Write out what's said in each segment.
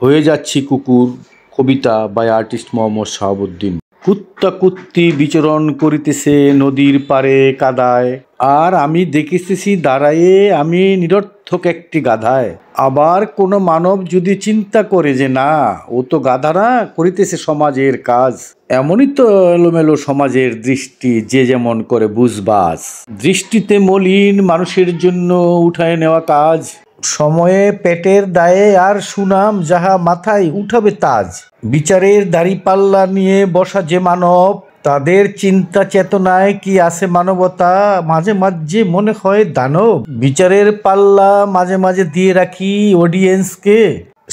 হয়ে যাচ্ছি কুকুর। কবিতা বাই আর্টিস্ট মোহাম্মদ শাহাবুদ্দিন। কুত্তা কুত্তি বিচরণ করিতেছে নদীর পারে কাদায়, আর আমি দেখিতেছি দাঁড়ায়ে আমি নিরর্থক একটি গাধায়। আবার কোনো মানব যদি চিন্তা করে যে না, ও তো গাধা না, করিতেছে সমাজের কাজ। এমনই তো এলোমেলো সমাজের দৃষ্টি, যে যেমন করে বুঝবাস। দৃষ্টিতে মলিন মানুষের জন্য উঠায় নেওয়া কাজ, সময়ে পেটের দায়ে আর সুনাম যাহা মাথায় উঠাবে তাজ। বিচারের দাড়িপাল্লা নিয়ে বসা যে মানব, তাদের চিন্তা চেতনায় কি আছে মানবতা, মাঝে মাঝে মনে হয় দানব। বিচারের পাল্লা মাঝে মাঝে দিয়ে রাখি অডিয়েন্সকে,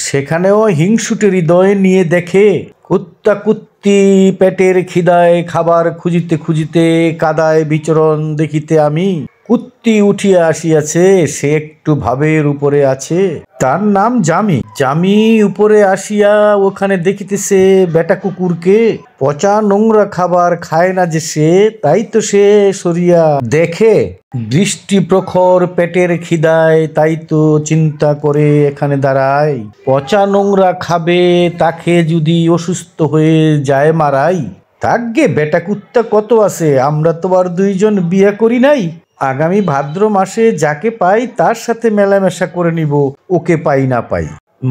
সেখানেও হিংসুটে হৃদয় নিয়ে দেখে। কুত্তা কুত্তি পেটের খিদায় খাবার খুঁজিতে খুঁজিতে কাদায় বিচরণ দেখিতে আমি। কুত্তি উঠিয়া আসিয়াছে, সে একটু ভাবের উপরে আছে, তার নাম জামি। জামি উপরে আসিয়া ওখানে দেখিতেছে বেটা কুকুরকে। পচা নোংরা খাবার খায় না যে সে, তাই তো সে সরিয়া দেখে। দৃষ্টি প্রখর পেটের খিদায়, তাই তো চিন্তা করে এখানে দাঁড়ায়। পচা নোংরা খাবে, তাকে যদি অসুস্থ হয়ে যায় মারাই। থাকবে বেটা কুত্তা কত আছে, আমরা তো আর দুইজন বিয়ে করি নাই। আগামী ভাদ্র মাসে যাকে পাই তার সাথে মেলামেশা করে নিব, ওকে পাই না পাই।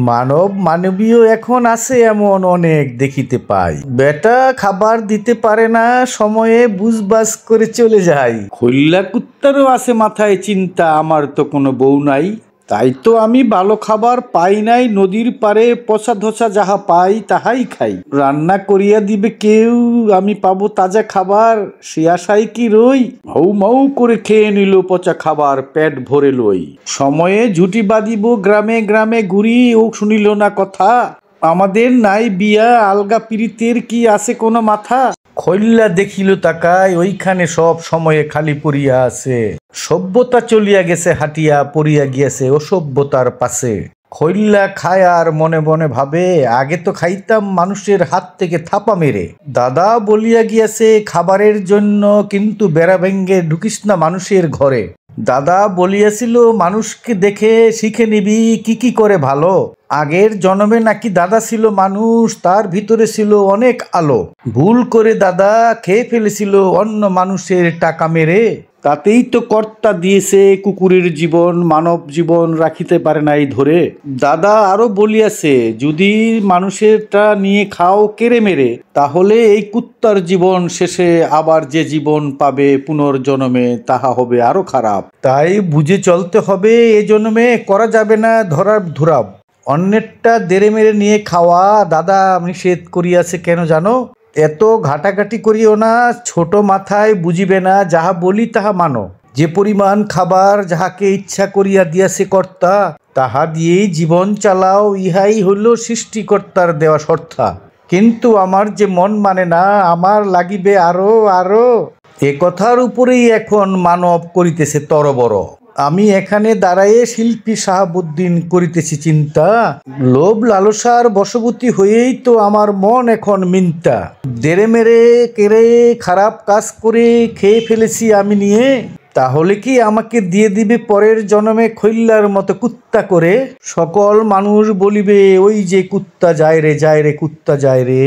মানব মানবীয় এখন আছে এমন অনেক দেখিতে পাই। বেটা খাবার দিতে পারে না, সময়ে বুঝবাস করে চলে যায়। খৈল্লা কুত্তারও আছে মাথায় চিন্তা, আমার তো কোনো বউ নাই, তাই তো আমি ভালো খাবার পাই নাই। নদীর পারে পচা ধোসা যাহা পাই তাহাই খাই। রান্না করিয়া দিবে কেউ, আমি পাবো তাজা খাবার, সে আশায় কি রই। হৌ মৌ করে খেয়ে নিল পচা খাবার, পেট ভরে লই। সময়ে ঝুটি বাঁধিব গ্রামে গ্রামে ঘুরি, ও শুনিল না কথা। আমাদের নাই বিয়া, আলগা পিরিতের কি আছে কোনো মাথা। খৈল্লা দেখিল তাকায়, ওইখানে সব সময়ে খালি পড়িয়া আছে। সভ্যতা চলিয়া গেছে হাটিয়া, পড়িয়া গিয়াছে অসভ্যতার পাশে। খৈল্লা খায় আর মনে মনে ভাবে, আগে তো খাইতাম মানুষের হাত থেকে থাপা মেরে। দাদা বলিয়া গিয়াছে খাবারের জন্য, কিন্তু বেড়া ভেঙ্গে ঢুকিস না মানুষের ঘরে। দাদা বলিয়াছিল মানুষকে দেখে শিখে নিবি কি কি করে ভালো। আগের জন্মে নাকি দাদা ছিল মানুষ, তার ভিতরে ছিল অনেক আলো। ভুল করে দাদা খেয়ে ফেলেছিল অন্য মানুষের টাকা মেরে, তাতেই তো কর্তা দিয়েছে কুকুরের জীবন, মানব জীবন রাখিতে পারে নাই ধরে। দাদা আরো বলিয়াছে, যদি মানুষেরটা নিয়ে খাও কেড়ে মেরে, তাহলে এই কুত্তার জীবন শেষে আবার যে জীবন পাবে পুনর্জন্মে, তাহা হবে আরো খারাপ। তাই বুঝে চলতে হবে, এ জন্মে করা যাবে না ধরার ধুরাব। অন্যেরটা দেড়ে মেরে নিয়ে খাওয়া দাদা নিষেধ করিয়াছে কেন জানো? এত ঘাটাঘাটি করিও না, ছোট মাথায় বুঝিবে না, যাহা বলি তাহা মানো। যে পরিমাণ খাবার যাহাকে ইচ্ছা করিয়া দিয়াছে কর্তা, তাহা দিয়েই জীবন চালাও, ইহাই হইল সৃষ্টিকর্তার দেওয়া শর্তা। কিন্তু আমার যে মন মানে না, আমার লাগিবে আরো আরো। এ কথার উপরেই এখন মানব করিতেছে তরবর। আমি এখানে দাঁড়াইয়ে শিল্পী শাহাবুদ্দিন করিতেছি চিন্তা। লোভ লালসার বশবর্তী হয়েই তো আমার মন এখন মিন্তা। দেড়ে মেরে কেড়ে খারাপ কাজ করে খেয়ে ফেলেছি আমি নিয়ে, তাহলে কি আমাকে দিয়ে দিবে পরের জন্মে খৈল্লার মতো কুত্তা করে? সকল মানুষ বলিবে, ওই যে কুত্তা যায় রে, যায় রে কুত্তা যায় রে।